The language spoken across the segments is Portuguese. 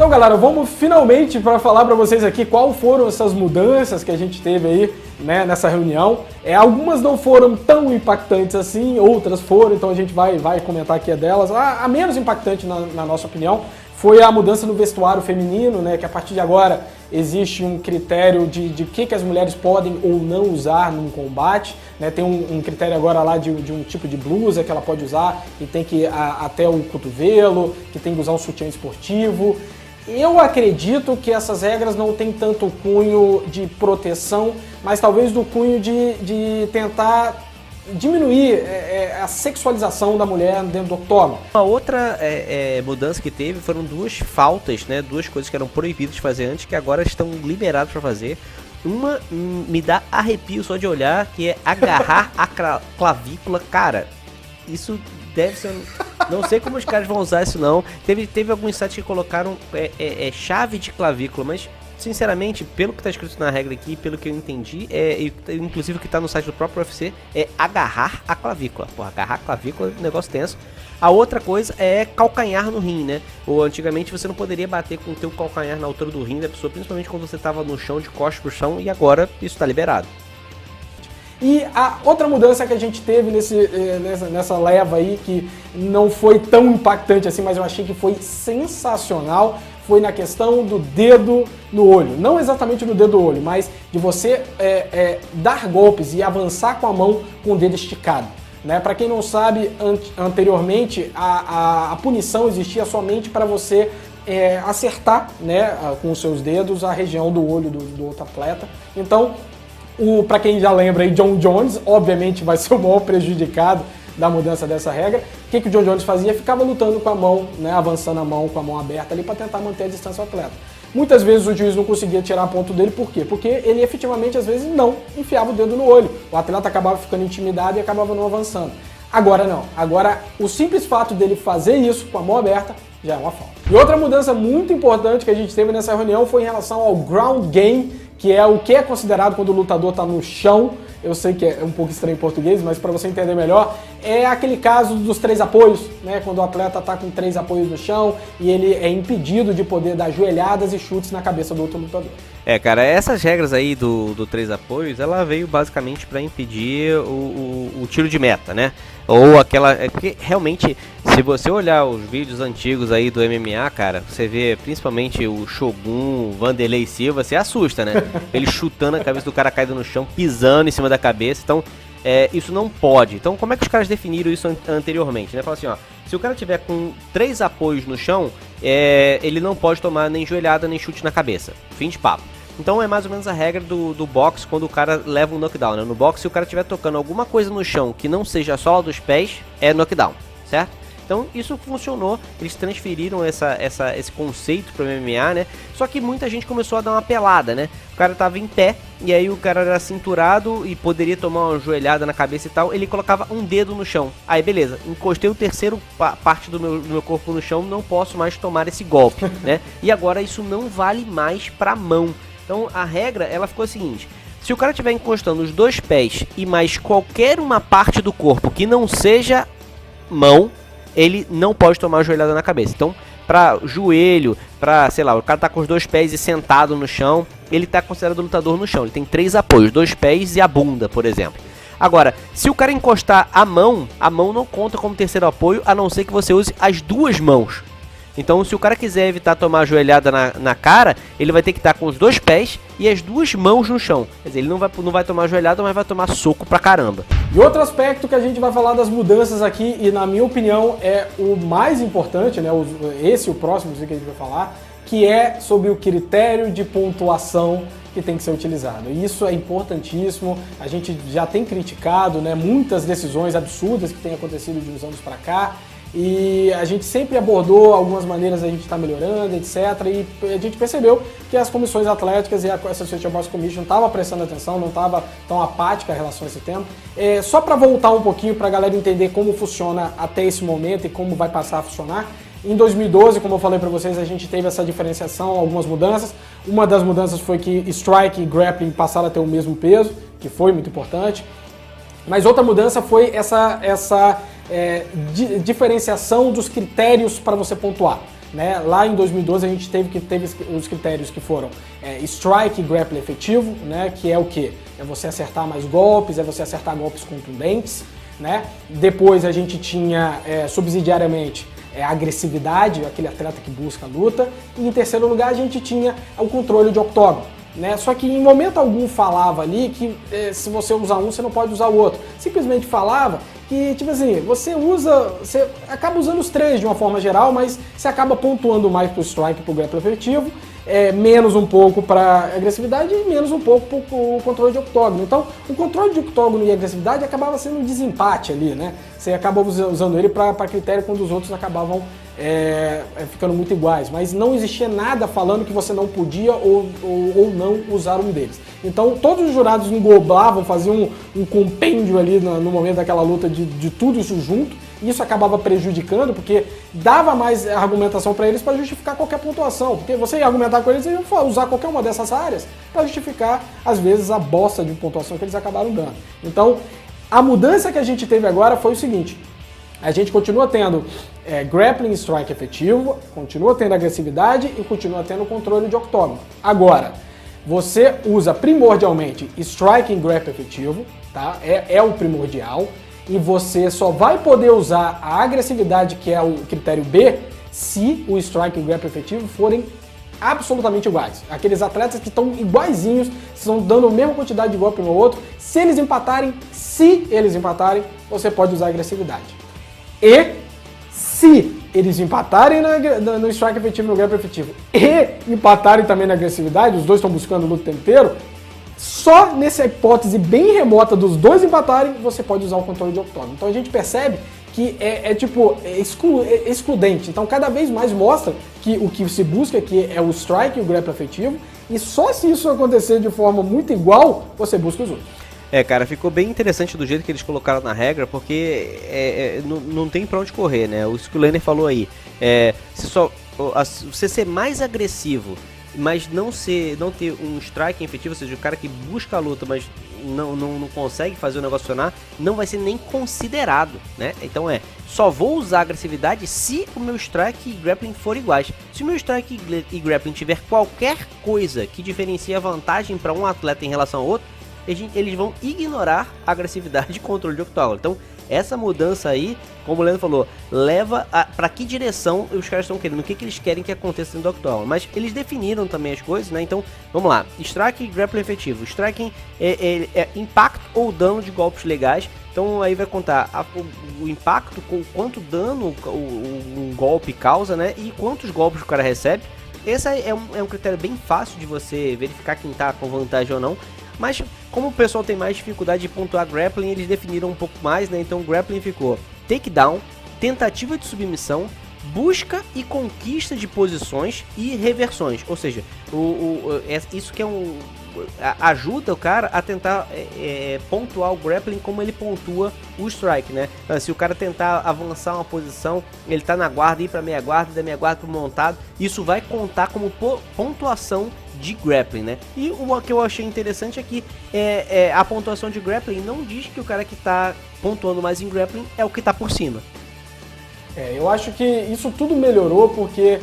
Então, galera, vamos finalmente para falar para vocês aqui qual foram essas mudanças que a gente teve aí, né, nessa reunião. Algumas não foram tão impactantes assim, outras foram, então a gente vai comentar aqui delas. A menos impactante, na nossa opinião, foi a mudança no vestuário feminino, né, que a partir de agora existe um critério de que as mulheres podem ou não usar num combate, né? Tem um critério agora lá de um tipo de blusa que ela pode usar e tem que ir até o cotovelo, que tem que usar um sutiã esportivo. Eu acredito que essas regras não têm tanto cunho de proteção, mas talvez do cunho de tentar diminuir a sexualização da mulher dentro do octógono. Uma outra mudança que teve foram duas faltas, né? Duas coisas que eram proibidas de fazer antes, que agora estão liberadas para fazer. Uma me dá arrepio só de olhar, que é agarrar a clavícula. Cara, isso deve ser... Não sei como os caras vão usar isso não. Teve alguns sites que colocaram chave de clavícula, mas... Sinceramente, pelo que está escrito na regra aqui, pelo que eu entendi, inclusive o que está no site do próprio UFC, é agarrar a clavícula. Porra, agarrar a clavícula é um negócio tenso. A outra coisa é calcanhar no rim, né? Ou antigamente você não poderia bater com o teu calcanhar na altura do rim da pessoa, principalmente quando você estava no chão, de costas pro chão, e agora isso está liberado. E a outra mudança que a gente teve nessa leva aí, que não foi tão impactante assim, mas eu achei que foi sensacional, foi na questão do dedo no olho. Não exatamente no dedo do olho, mas de você dar golpes e avançar com a mão com o dedo esticado. Né? Para quem não sabe, anteriormente a punição existia somente para você acertar, né, com os seus dedos a região do olho do outro atleta. Então, para quem já lembra aí, John Jones, obviamente vai ser o maior prejudicado da mudança dessa regra. O que o John Jones fazia? Ficava lutando com a mão, né, avançando a mão com a mão aberta ali para tentar manter a distância ao atleta. Muitas vezes o juiz não conseguia tirar ponto dele, por quê? Porque ele efetivamente às vezes não enfiava o dedo no olho. O atleta acabava ficando intimidado e acabava não avançando. Agora não. Agora o simples fato dele fazer isso com a mão aberta já é uma falta. E outra mudança muito importante que a gente teve nessa reunião foi em relação ao ground game, que é o que é considerado quando o lutador está no chão. Eu sei que é um pouco estranho em português, mas para você entender melhor, é aquele caso dos 3 apoios, né? Quando o atleta está com 3 apoios no chão e ele é impedido de poder dar joelhadas e chutes na cabeça do outro lutador. Cara, essas regras aí do 3 apoios, ela veio basicamente para impedir o tiro de meta, né? Ou aquela... Porque realmente, se você olhar os vídeos antigos aí do MMA, cara, você vê principalmente o Shogun, o Vanderlei Silva, você assusta, né? Ele chutando a cabeça do cara caído no chão, pisando em cima da cabeça, então... isso não pode. Então como é que os caras definiram isso anteriormente, né? Fala assim, ó, se o cara tiver com 3 apoios no chão, ele não pode tomar nem joelhada nem chute na cabeça. Fim de papo. Então é mais ou menos a regra do boxe quando o cara leva um knockdown, né? No boxe, se o cara estiver tocando alguma coisa no chão que não seja a sola dos pés, é knockdown, certo? Então isso funcionou, eles transferiram esse conceito para o MMA, né? Só que muita gente começou a dar uma pelada, né? O cara tava em pé, e aí o cara era cinturado e poderia tomar uma joelhada na cabeça e tal, ele colocava um dedo no chão. Aí beleza, encostei o terceiro parte do meu corpo no chão, não posso mais tomar esse golpe, né? E agora isso não vale mais pra mão. Então a regra, ela ficou a seguinte: se o cara estiver encostando os 2 pés e mais qualquer uma parte do corpo que não seja mão, ele não pode tomar joelhada na cabeça. Então, para joelho, para, sei lá, o cara tá com os 2 pés e sentado no chão, ele tá considerado lutador no chão. Ele tem 3 apoios, 2 pés e a bunda, por exemplo. Agora, se o cara encostar a mão não conta como terceiro apoio, a não ser que você use as 2 mãos. Então, se o cara quiser evitar tomar a joelhada na cara, ele vai ter que estar com os 2 pés e as 2 mãos no chão. Quer dizer, ele não vai tomar joelhada, mas vai tomar soco pra caramba. E outro aspecto que a gente vai falar das mudanças aqui, e na minha opinião é o mais importante, né? Esse e o próximo que a gente vai falar, que é sobre o critério de pontuação que tem que ser utilizado. E isso é importantíssimo, a gente já tem criticado, né, muitas decisões absurdas que têm acontecido de uns anos para cá, e a gente sempre abordou algumas maneiras a gente estar melhorando, etc. E a gente percebeu que as comissões atléticas e a Association Boxing Commission estavam prestando atenção, não estava tão apática em relação a esse tema. Só para voltar um pouquinho para a galera entender como funciona até esse momento e como vai passar a funcionar. Em 2012, como eu falei para vocês, a gente teve essa diferenciação, algumas mudanças. Uma das mudanças foi que strike e grappling passaram a ter o mesmo peso, que foi muito importante. Mas outra mudança foi essa diferenciação dos critérios para você pontuar. né? Lá em 2012 a gente teve os critérios que foram strike e grappling efetivo, né? Que é o quê? É você acertar mais golpes, é você acertar golpes contundentes, né? Depois a gente tinha subsidiariamente a agressividade, aquele atleta que busca a luta, e em terceiro lugar a gente tinha o controle de octógono, né? Só que em momento algum falava ali que se você usar um, você não pode usar o outro. Simplesmente falava que, tipo assim, você acaba usando os três de uma forma geral, mas você acaba pontuando mais pro strike e pro grappling efetivo, menos um pouco para agressividade e menos um pouco para o controle de octógono. Então, o controle de octógono e agressividade acabava sendo um desempate ali, né? Você acaba usando ele para critério quando os outros acabavam ficando muito iguais, mas não existia nada falando que você não podia ou não usar um deles. Então, todos os jurados englobavam, faziam um compêndio ali no momento daquela luta de tudo isso junto. Isso acabava prejudicando, porque dava mais argumentação para eles para justificar qualquer pontuação. Porque você ia argumentar com eles e ia usar qualquer uma dessas áreas para justificar, às vezes, a bosta de pontuação que eles acabaram dando. Então, a mudança que a gente teve agora foi o seguinte: a gente continua tendo grappling e strike efetivo, continua tendo agressividade e continua tendo controle de octógono. Agora, você usa primordialmente strike e grappling efetivo, tá? É o primordial. E você só vai poder usar a agressividade, que é o critério B, se o strike e o grappling efetivo forem absolutamente iguais. Aqueles atletas que estão iguaizinhos, estão dando a mesma quantidade de golpe no outro, se eles empatarem, você pode usar a agressividade. E se eles empatarem no strike efetivo e no grappling efetivo e empatarem também na agressividade, os dois estão buscando luta o tempo inteiro, só nessa hipótese bem remota dos dois empatarem, você pode usar o controle de octógono. Então a gente percebe que é excludente. Então cada vez mais mostra que o que se busca aqui é o strike e o grappling efetivo, e só se isso acontecer de forma muito igual, você busca os outros. Cara, ficou bem interessante do jeito que eles colocaram na regra, porque não tem pra onde correr, né? O que o Lenner falou aí, você ser mais agressivo, mas não ter um strike efetivo, ou seja, o cara que busca a luta, mas não consegue fazer o negócio funcionar, não vai ser nem considerado, né? Então só vou usar agressividade se o meu strike e grappling forem iguais. Se o meu strike e grappling tiver qualquer coisa que diferencie a vantagem para um atleta em relação ao outro, eles vão ignorar a agressividade e controle de octógono. Então, essa mudança aí, como o Leandro falou, leva para que direção os caras estão querendo, o que eles querem que aconteça no octógono. Mas eles definiram também as coisas, né? Então, vamos lá. Strike e grappling efetivo. Striking é impacto ou dano de golpes legais. Então, aí vai contar o impacto, com quanto dano um golpe causa, né? E quantos golpes o cara recebe. Esse é um critério bem fácil de você verificar quem tá com vantagem ou não. Mas como o pessoal tem mais dificuldade de pontuar grappling, eles definiram um pouco mais, né? Então grappling ficou takedown, tentativa de submissão, busca e conquista de posições e reversões. Ou seja, isso que ajuda o cara a tentar pontuar o grappling como ele pontua o strike, né? Então, se o cara tentar avançar uma posição, ele tá na guarda, ir pra meia guarda, da meia guarda pro montado, isso vai contar como pontuação de grappling, né? E o que eu achei interessante é que a pontuação de grappling não diz que o cara que tá pontuando mais em grappling é o que tá por cima. Eu acho que isso tudo melhorou porque,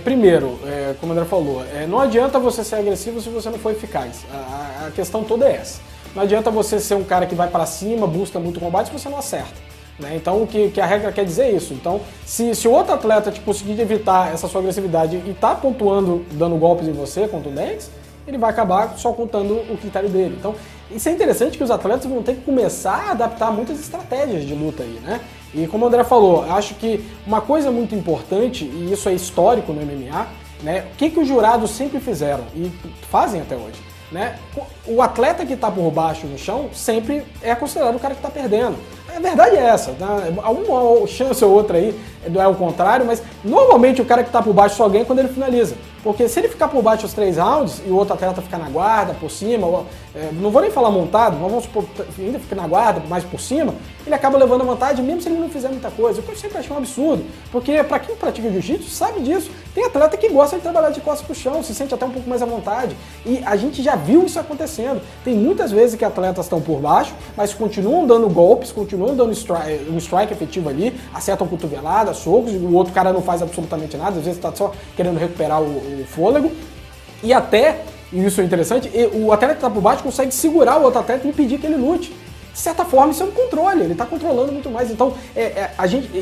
primeiro, como o André falou, não adianta você ser agressivo se você não for eficaz. A questão toda é essa. Não adianta você ser um cara que vai para cima, busca muito combate, se você não acerta. Né? Então, o que a regra quer dizer é isso. Então, se o outro atleta conseguir evitar essa sua agressividade e tá pontuando, dando golpes em você, contundentes, ele vai acabar só contando o critério dele. Então, isso é interessante que os atletas vão ter que começar a adaptar muitas estratégias de luta aí, né? E como o André falou, acho que uma coisa muito importante, e isso é histórico no MMA, né? O que os jurados sempre fizeram e fazem até hoje, né? O atleta que está por baixo no chão sempre é considerado o cara que está perdendo. A verdade é essa, né? Uma chance ou outra aí é o contrário, mas normalmente o cara que está por baixo só ganha quando ele finaliza. Porque se ele ficar por baixo os 3 rounds e o outro atleta ficar na guarda, por cima, não vou nem falar montado, vamos supor, ainda fica na guarda, mais por cima, ele acaba levando a vantagem mesmo se ele não fizer muita coisa. Eu sempre achei um absurdo, porque para quem pratica jiu-jitsu sabe disso. Tem atleta que gosta de trabalhar de costas pro chão, se sente até um pouco mais à vontade. E a gente já viu isso acontecendo. Tem muitas vezes que atletas estão por baixo, mas continuam dando golpes, continuam dando um strike efetivo ali, acertam cotovelada, socos, o outro cara não faz absolutamente nada, às vezes está só querendo recuperar o fôlego. E até, e isso é interessante, o atleta que está por baixo consegue segurar o outro atleta e impedir que ele lute. De certa forma, isso é um controle, ele está controlando muito mais. Então,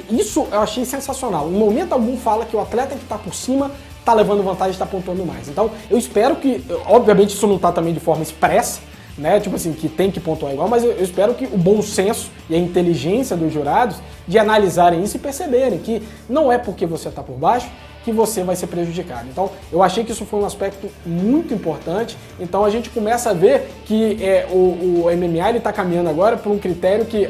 isso eu achei sensacional. Em momento algum fala que o atleta que está por cima está levando vantagem, está pontuando mais. Então, eu espero que, obviamente isso não está também de forma expressa, né? Tipo assim, que tem que pontuar igual, mas eu espero que o bom senso e a inteligência dos jurados de analisarem isso e perceberem que não é porque você está por baixo que você vai ser prejudicado. Então, eu achei que isso foi um aspecto muito importante. Então, a gente começa a ver que o MMA está caminhando agora por um critério que,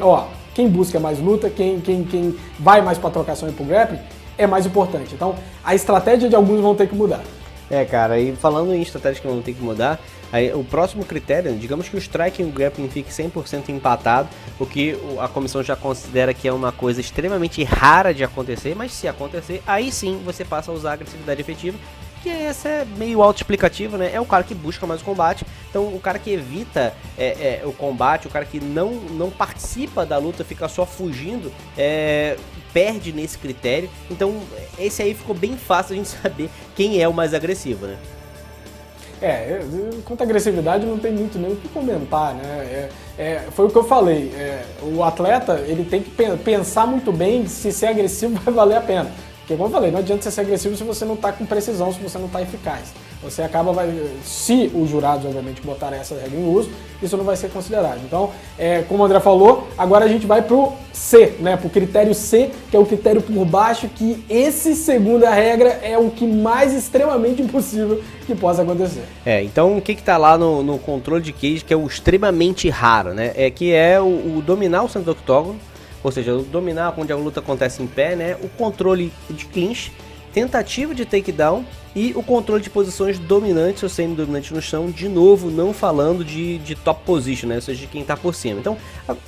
quem busca mais luta, quem vai mais para trocação e para o grappling, é mais importante. Então, a estratégia de alguns vão ter que mudar. Cara, e falando em estratégia que vão ter que mudar, aí, o próximo critério, digamos que o striking e o grappling fique 100% empatado, o que a comissão já considera que é uma coisa extremamente rara de acontecer, mas se acontecer, aí sim você passa a usar a agressividade efetiva, que essa é meio autoexplicativo, né? É o cara que busca mais o combate, então o cara que evita o combate, o cara que não participa da luta, fica só fugindo, perde nesse critério. Então esse aí ficou bem fácil a gente saber quem é o mais agressivo, né? Quanto à agressividade não tem muito nem o que comentar, né? Foi o que eu falei, o atleta ele tem que pensar muito bem se ser agressivo vai valer a pena. Porque, como eu falei, não adianta você ser agressivo se você não está com precisão, se você não está eficaz. Você acaba, se os jurados, obviamente, botarem essa regra em uso, isso não vai ser considerado. Então, como o André falou, agora a gente vai para o C, né? Para o critério C, que é o critério por baixo, que esse, segundo a regra, é o que mais extremamente impossível que possa acontecer. Então o que está lá no controle de cage, que é o extremamente raro, né? Que é o dominar o centro do octógono, ou seja, o dominar onde a luta acontece em pé, né? O controle de clinch, tentativa de takedown e o controle de posições dominantes ou semi-dominantes no chão, de novo, não falando de top position, né? Ou seja, de quem tá por cima. Então,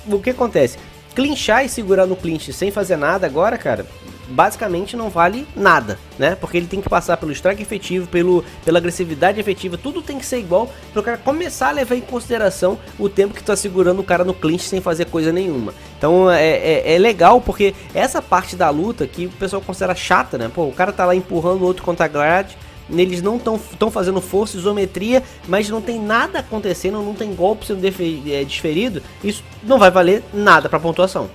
o que acontece? Clinchar e segurar no clinch sem fazer nada agora, cara, basicamente não vale nada, né? Porque ele tem que passar pelo strike efetivo, pela agressividade efetiva, tudo tem que ser igual para o cara começar a levar em consideração o tempo que tu tá segurando o cara no clinch sem fazer coisa nenhuma. Então é legal porque essa parte da luta que o pessoal considera chata, né? Pô, o cara tá lá empurrando o outro contra a grade, eles não estão fazendo força, isometria, mas não tem nada acontecendo, não tem golpe sendo desferido, isso não vai valer nada para pontuação.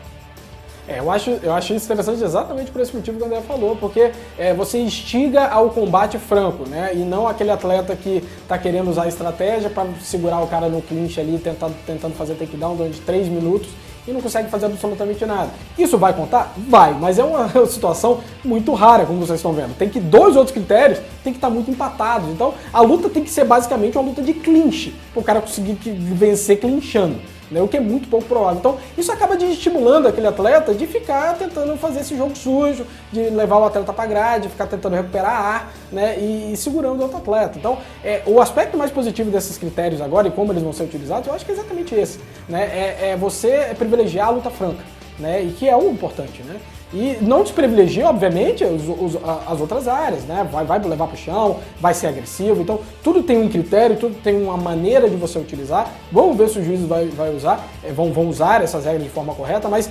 Eu acho isso interessante exatamente por esse motivo que o André falou, porque você instiga ao combate franco, né? E não aquele atleta que está querendo usar estratégia para segurar o cara no clinch ali, tentando fazer takedown durante 3 minutos e não consegue fazer absolutamente nada. Isso vai contar? Vai, mas é uma situação muito rara, como vocês estão vendo. Tem que dois outros critérios tem que estar muito empatados. Então, a luta tem que ser basicamente uma luta de clinch, para o cara conseguir vencer clinchando, né? O que é muito pouco provável. Então, isso acaba estimulando aquele atleta de ficar tentando fazer esse jogo sujo, de levar o atleta para a grade, ficar tentando recuperar ar, né? E segurando o outro atleta. Então, o aspecto mais positivo desses critérios agora e como eles vão ser utilizados, eu acho que é exatamente esse, né? Você privilegiar a luta franca, né? E que é o importante, né? E não desprivilegia, obviamente, as outras áreas, né? Vai levar para o chão, vai ser agressivo. Então, tudo tem um critério, tudo tem uma maneira de você utilizar. Vamos ver se o juiz vai usar, vão usar essas regras de forma correta, mas,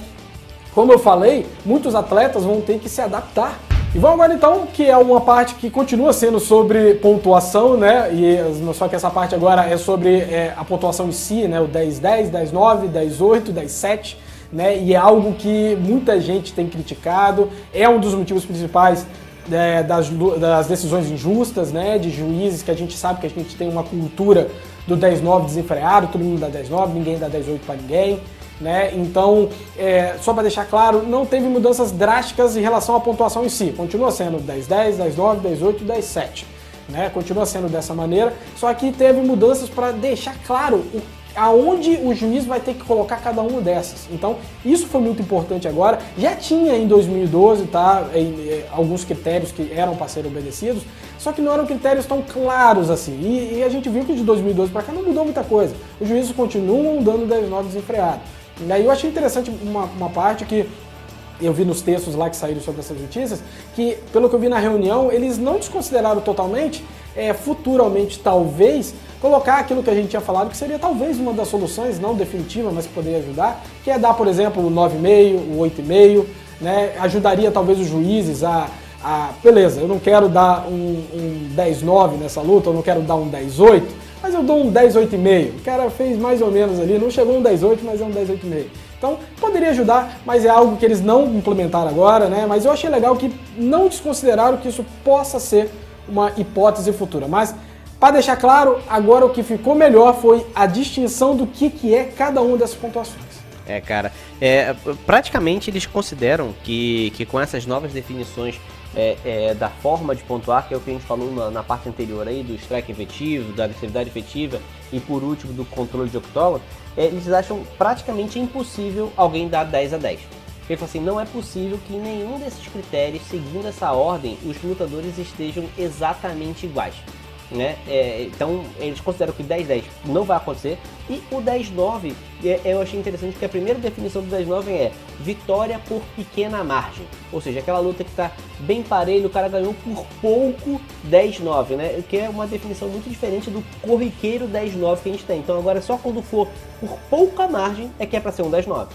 como eu falei, muitos atletas vão ter que se adaptar. E vamos agora, então, que é uma parte que continua sendo sobre pontuação, né? Só que essa parte agora é sobre a pontuação em si, né? O 10-10, 10-9, 10-8, 10-7. Né, e é algo que muita gente tem criticado, é um dos motivos principais das decisões injustas, né, de juízes que a gente sabe que a gente tem uma cultura do 10-9 desenfreado, todo mundo dá 10-9, ninguém dá 10-8 para ninguém, né? Então, só para deixar claro, não teve mudanças drásticas em relação à pontuação em si, continua sendo 10-10, 10-9, 10-8 e 10-7, né? Continua sendo dessa maneira, só que teve mudanças para deixar claro aonde o juiz vai ter que colocar cada uma dessas. Então, isso foi muito importante agora. Já tinha em 2012, tá, alguns critérios que eram para serem obedecidos, só que não eram critérios tão claros assim. E a gente viu que de 2012 para cá não mudou muita coisa. Os juízes continuam dando 10-9 desenfreado. E aí eu achei interessante uma parte que eu vi nos textos lá que saíram sobre essas notícias, que, pelo que eu vi na reunião, eles não desconsideraram totalmente, futuramente, talvez, colocar aquilo que a gente tinha falado, que seria talvez uma das soluções, não definitiva, mas que poderia ajudar, que é dar, por exemplo, o 9,5, o 8,5, né? Ajudaria talvez os juízes beleza, eu não quero dar um 10-9 nessa luta, eu não quero dar um 10-8, mas eu dou um 10-8,5. O cara fez mais ou menos ali, não chegou um 10-8, mas é um 10-8,5. Então, poderia ajudar, mas é algo que eles não implementaram agora, né? Mas eu achei legal que não desconsideraram que isso possa ser uma hipótese futura. Mas, para deixar claro, agora o que ficou melhor foi a distinção do que é cada uma dessas pontuações. Cara, praticamente eles consideram que com essas novas definições da forma de pontuar, que é o que a gente falou na parte anterior aí, do strike efetivo, da agressividade efetiva e por último do controle de octógono, eles acham praticamente impossível alguém dar 10-10. Ele fala assim, não é possível que em nenhum desses critérios, seguindo essa ordem, os lutadores estejam exatamente iguais. Né? Então eles consideram que o 10-10 não vai acontecer, e o 10-9 eu achei interessante porque a primeira definição do 10-9 é vitória por pequena margem, ou seja, aquela luta que está bem parelho, o cara ganhou por pouco 10-9, né? Que é uma definição muito diferente do corriqueiro 10-9 que a gente tem. Então agora só quando for por pouca margem é que é para ser um 10-9.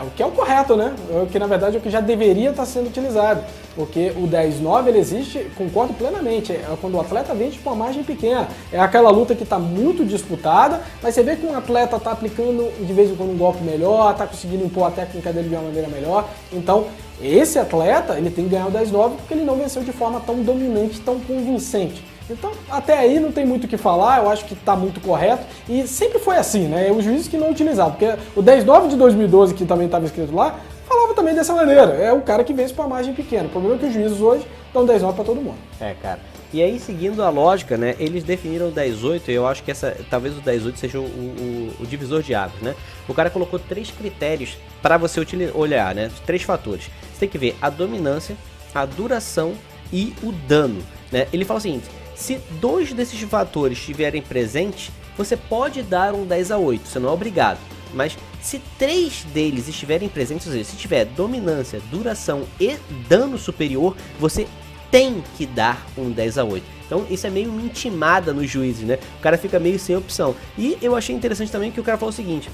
O que é o correto, né? Que na verdade é o que já deveria estar sendo utilizado. Porque o 10-9 ele existe, concordo plenamente, é quando o atleta vence com uma margem pequena. É aquela luta que está muito disputada, mas você vê que um atleta está aplicando de vez em quando um golpe melhor, está conseguindo impor a técnica dele de uma maneira melhor. Então, esse atleta ele tem que ganhar o 10-9 porque ele não venceu de forma tão dominante, tão convincente. Então, até aí não tem muito o que falar, eu acho que está muito correto, e sempre foi assim, né? Os juízes que não utilizavam, porque o 10-9 de 2012, que também estava escrito lá, falava também dessa maneira, é o cara que vence por uma margem pequena. O problema é que os juízes hoje dão 10-9 para todo mundo. Cara. E aí, seguindo a lógica, né, eles definiram o 10-8, e eu acho que talvez o 10-8 seja o divisor de águas, né? O cara colocou 3 critérios para você olhar, né? 3 fatores. Você tem que ver a dominância, a duração e o dano, né? Ele fala o seguinte: se 2 desses fatores estiverem presentes, você pode dar um 10-8, você não é obrigado. Mas se 3 deles estiverem presentes, ou seja, se tiver dominância, duração e dano superior, você tem que dar um 10-8. Então isso é meio uma intimada nos juízes, né? O cara fica meio sem opção. E eu achei interessante também que o cara falou o seguinte: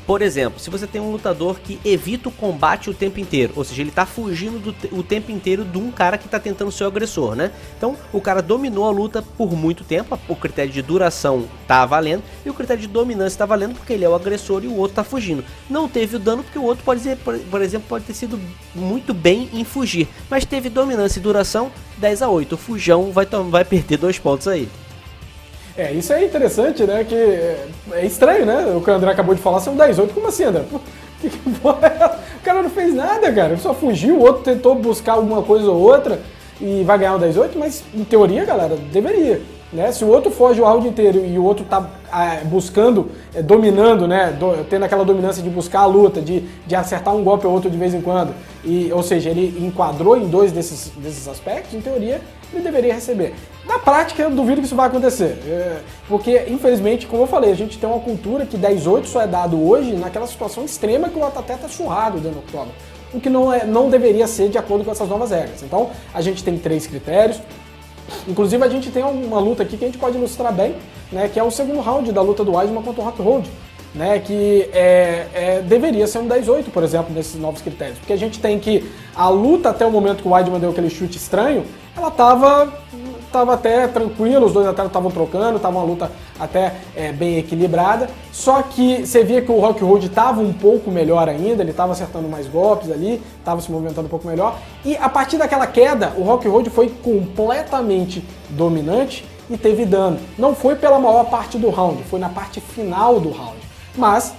por exemplo, se você tem um lutador que evita o combate o tempo inteiro, ou seja, ele tá fugindo o tempo inteiro de um cara que tá tentando ser o agressor, né? Então, o cara dominou a luta por muito tempo, o critério de duração tá valendo, e o critério de dominância tá valendo porque ele é o agressor e o outro tá fugindo. Não teve o dano porque o outro pode ser, por exemplo, pode ter sido muito bem em fugir, mas teve dominância e duração 10-8. O fujão vai perder 2 pontos aí. Isso é interessante, né? Que é estranho, né? O que o André acabou de falar, são 10-8. Como assim, André? Que porra é essa? O cara não fez nada, cara. Ele só fugiu, o outro tentou buscar alguma coisa ou outra e vai ganhar o 10-8, mas em teoria, galera, deveria. Né? Se o outro foge o round inteiro e o outro tá buscando, dominando, né? Tendo aquela dominância de buscar a luta, de acertar um golpe ou outro de vez em quando, ou seja, ele enquadrou em 2 desses aspectos, em teoria, ele deveria receber. Na prática, eu duvido que isso vai acontecer, porque, infelizmente, como eu falei, a gente tem uma cultura que 10-8 só é dado hoje naquela situação extrema que o atleta tá surrado dentro do octógono, o que não deveria ser de acordo com essas novas regras. Então, a gente tem 3 critérios. Inclusive a gente tem uma luta aqui que a gente pode ilustrar bem, né, que é o segundo round da luta do Weidman contra o Rockhold, né, que deveria ser um 10-8, por exemplo, nesses novos critérios, porque a gente tem que a luta até o momento que o Weidman deu aquele chute estranho, ela tava até tranquila, os 2 atletas estavam trocando, tava uma luta até bem equilibrada, só que você via que o Rockhold estava um pouco melhor ainda, ele estava acertando mais golpes ali, estava se movimentando um pouco melhor, e a partir daquela queda, o Rockhold foi completamente dominante e teve dano. Não foi pela maior parte do round, foi na parte final do round, mas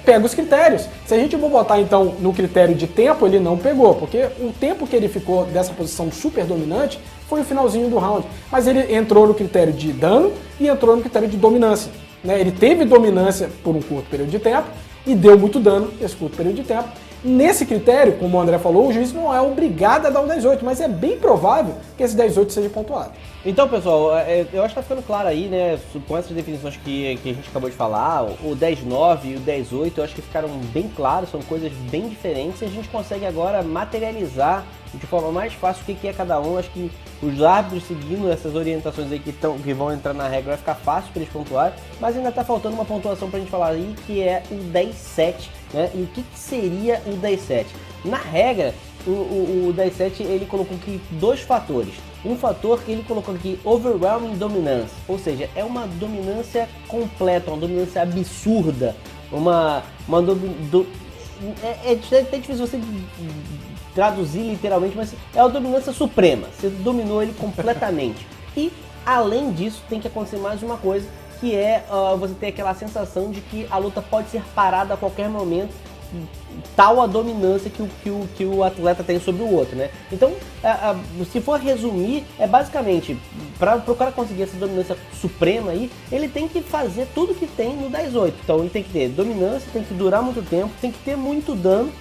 pega os critérios. Se a gente for botar então no critério de tempo, ele não pegou, porque o tempo que ele ficou dessa posição super dominante foi o finalzinho do round, mas ele entrou no critério de dano e entrou no critério de dominância, né? Ele teve dominância por um curto período de tempo e deu muito dano nesse curto período de tempo. Nesse critério, como o André falou, o juiz não é obrigado a dar um 10-8, mas é bem provável que esse 10-8 seja pontuado. Então, pessoal, eu acho que tá ficando claro aí, né, com essas definições que a gente acabou de falar, o 10-9 e o 10-8, eu acho que ficaram bem claros, são coisas bem diferentes, e a gente consegue agora materializar de forma mais fácil o que é cada um. Acho que os árbitros seguindo essas orientações aí que vão entrar na regra vai ficar fácil para eles pontuarem, mas ainda tá faltando uma pontuação pra gente falar aí, que é o 10-7, né? E o que seria o 10-7? Na regra, o 10-7 ele colocou aqui dois fatores. Um fator que ele colocou aqui, overwhelming dominance, ou seja, é uma dominância completa, uma dominância absurda, é até difícil você traduzir literalmente, mas é a dominância suprema, você dominou ele completamente. E além disso, tem que acontecer mais uma coisa, que é você ter aquela sensação de que a luta pode ser parada a qualquer momento, tal a dominância que o atleta tem sobre o outro, né? Então, se for resumir, é basicamente, para o cara conseguir essa dominância suprema aí, ele tem que fazer tudo que tem no 10-8. Então, ele tem que ter dominância, tem que durar muito tempo, tem que ter muito dano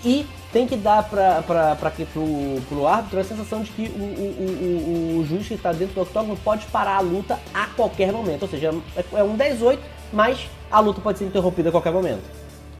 e tem que dar pro árbitro a sensação de que o juiz que está dentro do octógono pode parar a luta a qualquer momento. Ou seja, é um 10-8, mas a luta pode ser interrompida a qualquer momento.